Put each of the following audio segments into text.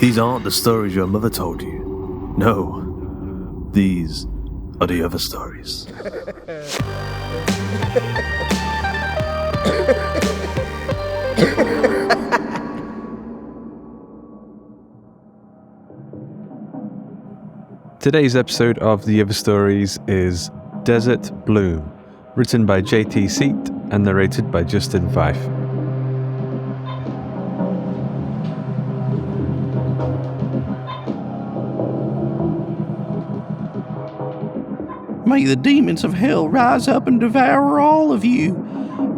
These aren't the stories your mother told you. No, these are the other stories. Today's episode of The Other Stories is Desert Bloom, written by J.T. Seate and narrated by Justin Fife. May the demons of hell rise up and devour all of you,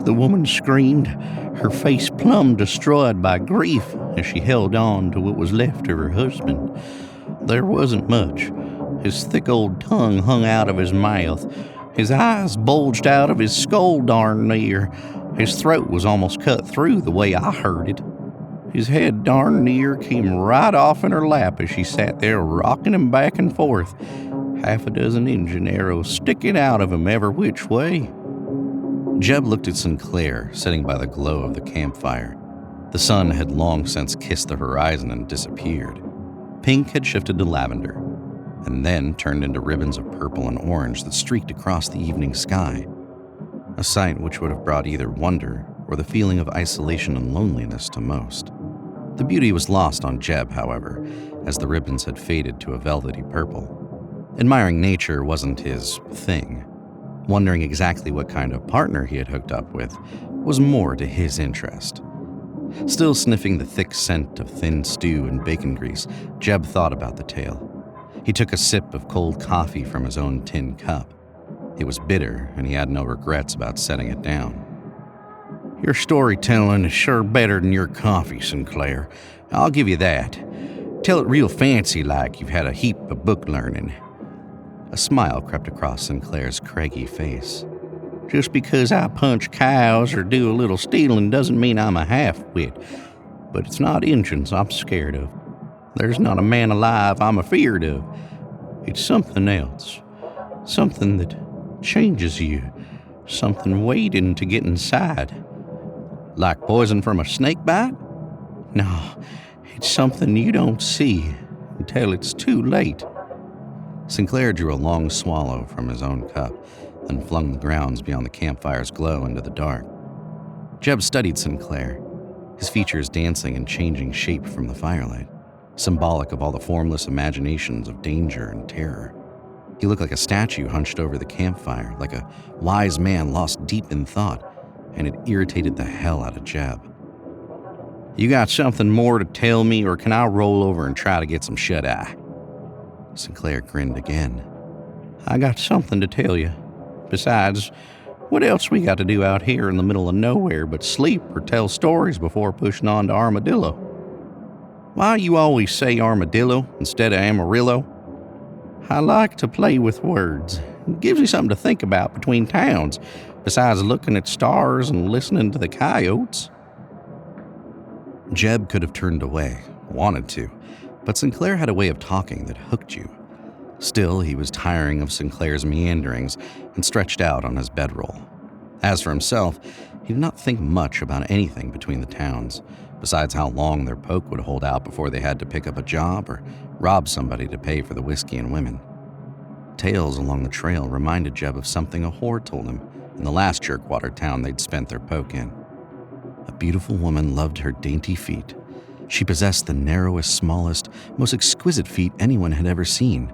the woman screamed, her face plumb destroyed by grief as she held on to what was left of her husband. There wasn't much. His thick old tongue hung out of his mouth. His eyes bulged out of his skull darn near. His throat was almost cut through the way I heard it. His head darn near came right off in her lap as she sat there rocking him back and forth, half a dozen engine arrows sticking out of him every which way. Jeb looked at Sinclair, sitting by the glow of the campfire. The sun had long since kissed the horizon and disappeared. Pink had shifted to lavender, and then turned into ribbons of purple and orange that streaked across the evening sky, a sight which would have brought either wonder or the feeling of isolation and loneliness to most. The beauty was lost on Jeb, however, as the ribbons had faded to a velvety purple. Admiring nature wasn't his thing. Wondering exactly what kind of partner he had hooked up with was more to his interest. Still sniffing the thick scent of thin stew and bacon grease, Jeb thought about the tale. He took a sip of cold coffee from his own tin cup. It was bitter, and he had no regrets about setting it down. Your storytelling is sure better than your coffee, Sinclair. I'll give you that. Tell it real fancy like you've had a heap of book learning. A smile crept across Sinclair's craggy face. Just because I punch cows or do a little stealing doesn't mean I'm a half-wit. But it's not Injuns I'm scared of. There's not a man alive I'm afeared of. It's something else. Something that changes you. Something waiting to get inside. Like poison from a snake bite? No, it's something you don't see until it's too late. Sinclair drew a long swallow from his own cup, then flung the grounds beyond the campfire's glow into the dark. Jeb studied Sinclair, his features dancing and changing shape from the firelight, symbolic of all the formless imaginations of danger and terror. He looked like a statue hunched over the campfire, like a wise man lost deep in thought, and it irritated the hell out of Jeb. You got something more to tell me, or can I roll over and try to get some shut-eye? Sinclair grinned again. I got something to tell you. Besides, what else we got to do out here in the middle of nowhere but sleep or tell stories before pushing on to Armadillo? Why you always say Armadillo instead of Amarillo? I like to play with words. It gives you something to think about between towns, besides looking at stars and listening to the coyotes. Jeb could have turned away, wanted to, but Sinclair had a way of talking that hooked you. Still, he was tiring of Sinclair's meanderings and stretched out on his bedroll. As for himself, he did not think much about anything between the towns, besides how long their poke would hold out before they had to pick up a job or rob somebody to pay for the whiskey and women. Tales along the trail reminded Jeb of something a whore told him in the last jerkwater town they'd spent their poke in. A beautiful woman loved her dainty feet. She possessed the narrowest, smallest, most exquisite feet anyone had ever seen,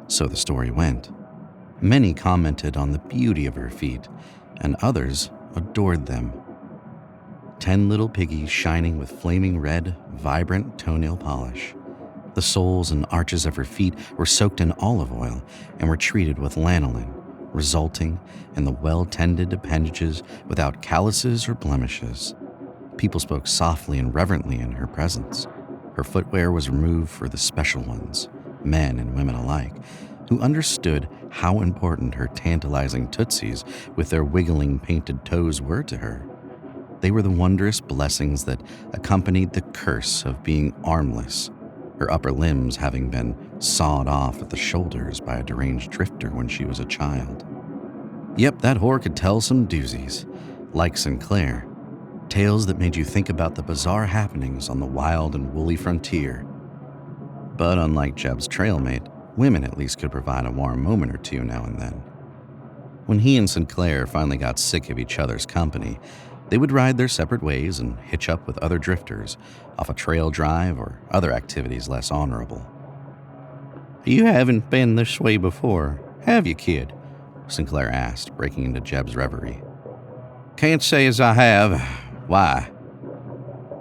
so the story went. Many commented on the beauty of her feet, and others adored them. 10 little piggies shining with flaming red, vibrant toenail polish. The soles and arches of her feet were soaked in olive oil and were treated with lanolin, resulting in the well-tended appendages without calluses or blemishes. People spoke softly and reverently in her presence. Her footwear was removed for the special ones, men and women alike, who understood how important her tantalizing tootsies with their wiggling painted toes were to her. They were the wondrous blessings that accompanied the curse of being armless, her upper limbs having been sawed off at the shoulders by a deranged drifter when she was a child. Yep, that whore could tell some doozies, like Sinclair. Tales that made you think about the bizarre happenings on the wild and woolly frontier. But unlike Jeb's trailmate, women at least could provide a warm moment or two now and then. When he and Sinclair finally got sick of each other's company, they would ride their separate ways and hitch up with other drifters off a trail drive or other activities less honorable. You haven't been this way before, have you, kid? Sinclair asked, breaking into Jeb's reverie. Can't say as I have. Why?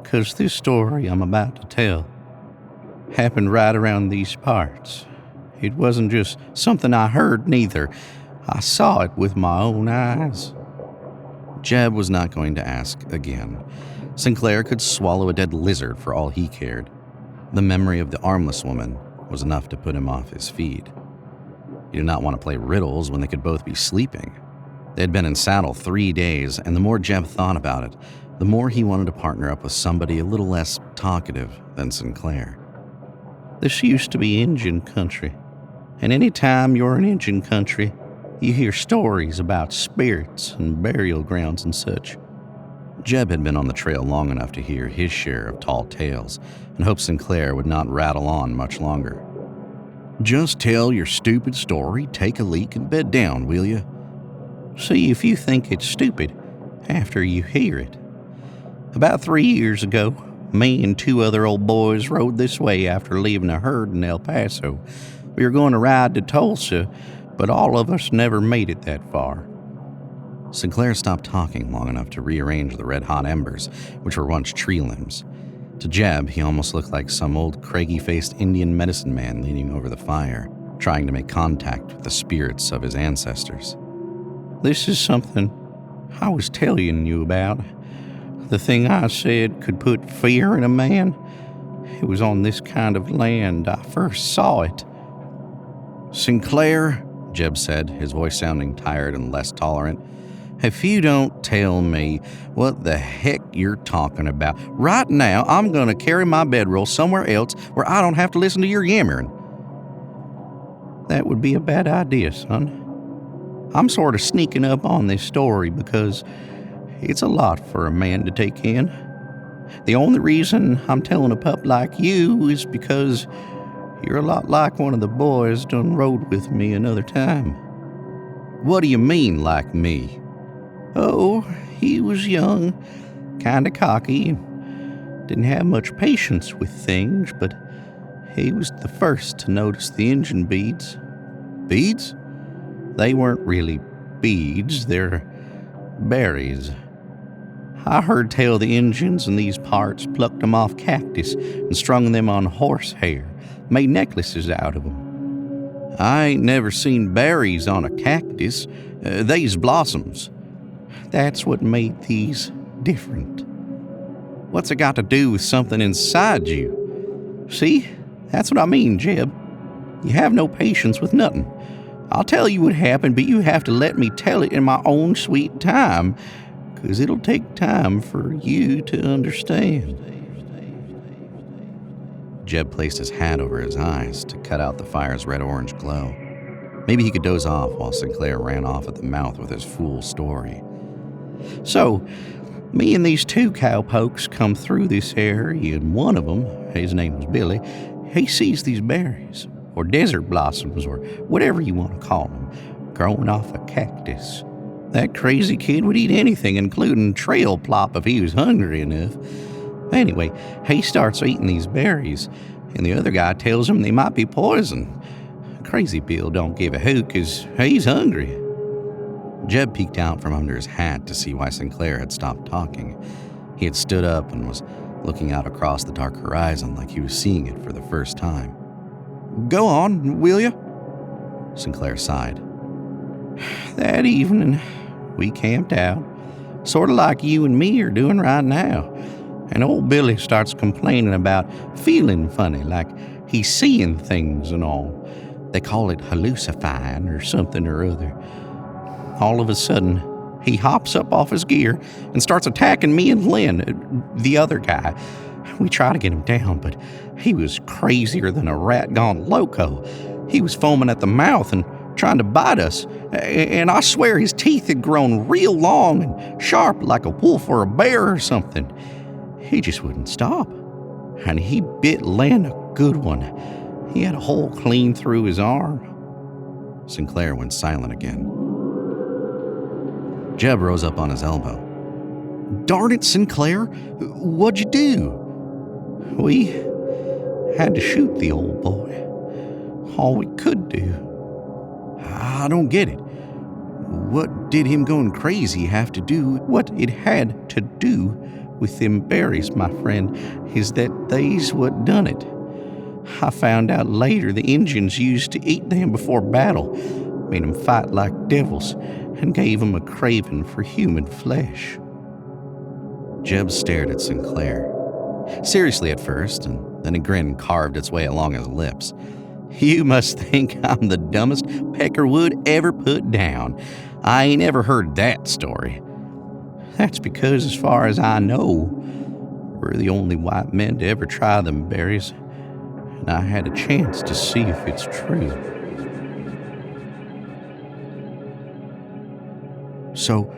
'Cause this story I'm about to tell happened right around these parts. It wasn't just something I heard, neither. I saw it with my own eyes. Jeb was not going to ask again. Sinclair could swallow a dead lizard for all he cared. The memory of the armless woman was enough to put him off his feed. He did not want to play riddles when they could both be sleeping. They had been in saddle 3 days, and the more Jeb thought about it, the more he wanted to partner up with somebody a little less talkative than Sinclair. This used to be Injun country, and any time you're in Injun country, you hear stories about spirits and burial grounds and such. Jeb had been on the trail long enough to hear his share of tall tales and hoped Sinclair would not rattle on much longer. Just tell your stupid story, take a leak, and bed down, will you? See if you think it's stupid after you hear it. About 3 years ago, me and 2 other old boys rode this way after leaving a herd in El Paso. We were going to ride to Tulsa, but all of us never made it that far. Sinclair stopped talking long enough to rearrange the red-hot embers, which were once tree limbs. To Jeb, he almost looked like some old craggy-faced Indian medicine man leaning over the fire, trying to make contact with the spirits of his ancestors. This is something I was telling you about. The thing I said could put fear in a man. It was on this kind of land I first saw it. Sinclair, Jeb said, his voice sounding tired and less tolerant, if you don't tell me what the heck you're talking about, right now I'm going to carry my bedroll somewhere else where I don't have to listen to your yammering. That would be a bad idea, son. I'm sort of sneaking up on this story because it's a lot for a man to take in. The only reason I'm telling a pup like you is because you're a lot like one of the boys done rode with me another time. What do you mean, like me? Oh, he was young, kinda cocky, and didn't have much patience with things, but he was the first to notice the Injun beads. Beads? They weren't really beads, they're berries. I heard tell the Injuns in these parts plucked them off cactus and strung them on horsehair, made necklaces out of them. I ain't never seen berries on a cactus. They's blossoms. That's what made these different. What's it got to do with something inside you? See? That's what I mean, Jeb. You have no patience with nothing. I'll tell you what happened, but you have to let me tell it in my own sweet time, 'cause it'll take time for you to understand. Jeb placed his hat over his eyes to cut out the fire's red-orange glow. Maybe he could doze off while Sinclair ran off at the mouth with his fool story. So, me and these 2 cowpokes come through this area, and one of them, his name was Billy, he sees these berries, or desert blossoms, or whatever you want to call them, growing off a cactus. That crazy kid would eat anything, including trail plop if he was hungry enough. Anyway, he starts eating these berries, and the other guy tells him they might be poison. Crazy Bill don't give a hoot 'cause he's hungry. Jeb peeked out from under his hat to see why Sinclair had stopped talking. He had stood up and was looking out across the dark horizon like he was seeing it for the first time. Go on, will you? Sinclair sighed. That evening, we camped out, sort of like you and me are doing right now. And old Billy starts complaining about feeling funny, like he's seeing things and all. They call it hallucifying or something or other. All of a sudden, he hops up off his gear and starts attacking me and Lynn, the other guy. We try to get him down, but he was crazier than a rat gone loco. He was foaming at the mouth and trying to bite us, and I swear his teeth had grown real long and sharp like a wolf or a bear or something. He just wouldn't stop, and he bit Lynn a good one. He had a hole clean through his arm. Sinclair went silent again. Jeb rose up on his elbow. Darn it, Sinclair! What'd you do? We had to shoot the old boy. All we could do. I don't get it. What did him going crazy have to do? What it had to do with them berries, my friend, is that they's what done it. I found out later the Injuns used to eat them before battle, made them fight like devils, and gave them a craving for human flesh. Jeb stared at Sinclair. Seriously at first, and then a grin carved its way along his lips. You must think I'm the dumbest Peckerwood ever put down. I ain't ever heard that story. That's because, as far as I know, we're the only white men to ever try them berries, and I had a chance to see if it's true. So,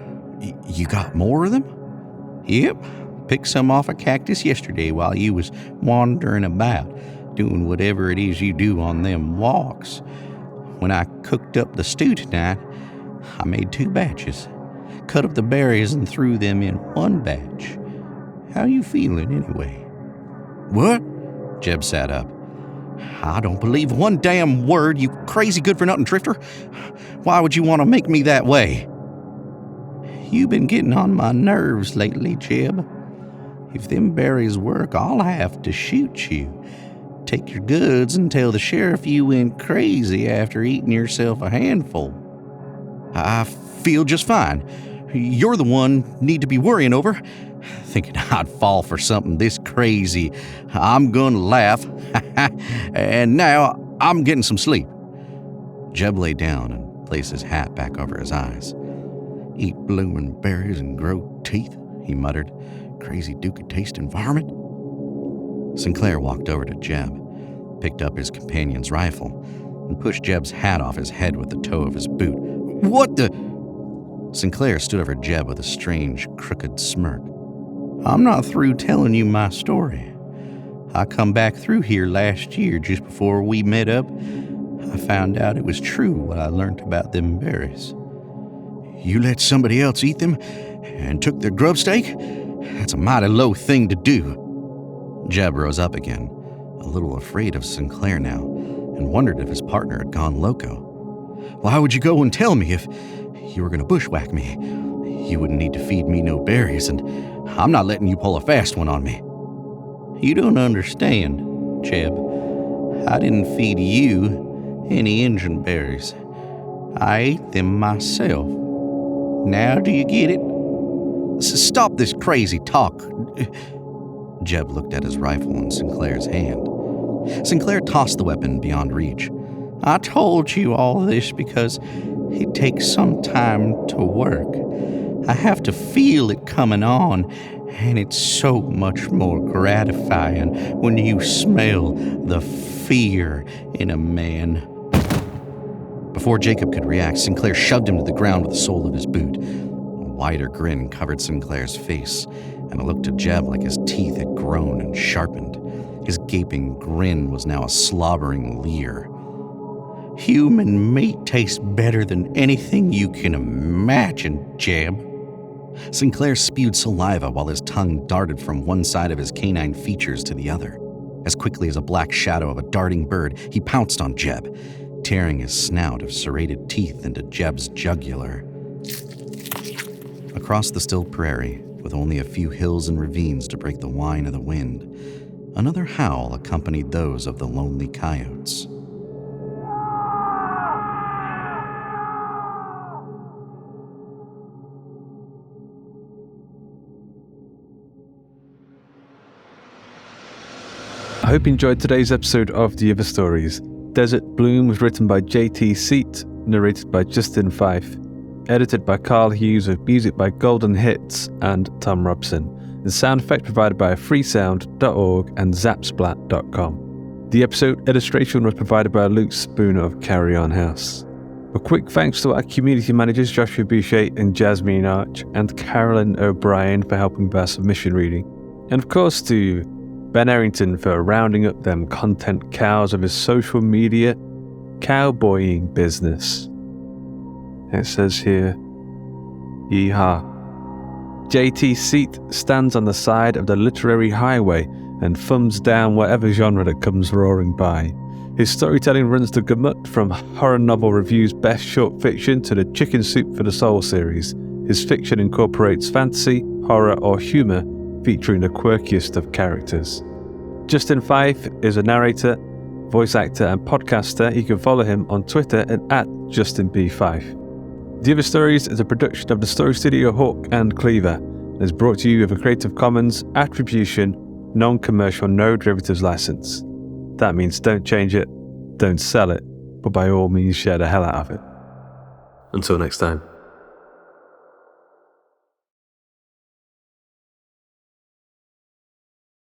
you got more of them? Yep. Picked some off a cactus yesterday while you was wandering about, doing whatever it is you do on them walks. When I cooked up the stew tonight, I made 2 batches. Cut up the berries and threw them in one batch. How you feeling anyway? What? Jeb sat up. I don't believe one damn word, you crazy good-for-nothing drifter. Why would you want to make me that way? You've been getting on my nerves lately, Jeb. If them berries work, I'll have to shoot you. Take your goods and tell the sheriff you went crazy after eating yourself a handful. I feel just fine. You're the one need to be worrying over. Thinking I'd fall for something this crazy. I'm gonna laugh. And now I'm getting some sleep. Jeb lay down and placed his hat back over his eyes. Eat bloomin' berries and grow teeth, he muttered. Crazy Duke taste environment. Sinclair walked over to Jeb, picked up his companion's rifle, and pushed Jeb's hat off his head with the toe of his boot. What the? Sinclair stood over Jeb with a strange, crooked smirk. I'm not through telling you my story. I come back through here last year just before we met up. I found out it was true what I learned about them berries. You let somebody else eat them and took their grub stake? That's a mighty low thing to do. Jeb rose up again, a little afraid of Sinclair now, and wondered if his partner had gone loco. Why would you go and tell me if you were going to bushwhack me? You wouldn't need to feed me no berries, and I'm not letting you pull a fast one on me. You don't understand, Jeb. I didn't feed you any Injun berries. I ate them myself. Now do you get it? Stop this crazy talk. Jeb looked at his rifle in Sinclair's hand. Sinclair tossed the weapon beyond reach. I told you all this because it takes some time to work. I have to feel it coming on, and it's so much more gratifying when you smell the fear in a man. Before Jacob could react, Sinclair shoved him to the ground with the sole of his boot. A wider grin covered Sinclair's face, and it looked to Jeb like his teeth had grown and sharpened. His gaping grin was now a slobbering leer. Human meat tastes better than anything you can imagine, Jeb. Sinclair spewed saliva while his tongue darted from one side of his canine features to the other. As quickly as a black shadow of a darting bird, he pounced on Jeb, tearing his snout of serrated teeth into Jeb's jugular. Across the still prairie, with only a few hills and ravines to break the whine of the wind, another howl accompanied those of the lonely coyotes. I hope you enjoyed today's episode of The Other Stories. Desert Bloom was written by J.T. Seate, narrated by Justin Fife, edited by Carl Hughes with music by Golden Hits and Tom Robson. The sound effect provided by freesound.org and zapsplat.com. The episode illustration was provided by Luke Spooner of Carry On House. A quick thanks to our community managers Joshua Boucher and Jasmine Arch and Carolyn O'Brien for helping with our submission reading. And of course to Ben Errington for rounding up them content cows of his social media cowboying business. It says here, yeehaw. JT Seate stands on the side of the literary highway and thumbs down whatever genre that comes roaring by. His storytelling runs the gamut from horror novel reviews best short fiction to the Chicken Soup for the Soul series. His fiction incorporates fantasy, horror or humour, featuring the quirkiest of characters. Justin Fife is a narrator, voice actor and podcaster. You can follow him on Twitter at @JustinB5. The Other Stories is a production of the Story Studio Hawk and Cleaver and is brought to you with a Creative Commons Attribution, Non-Commercial No Derivatives license. That means don't change it, don't sell it, but by all means share the hell out of it. Until next time.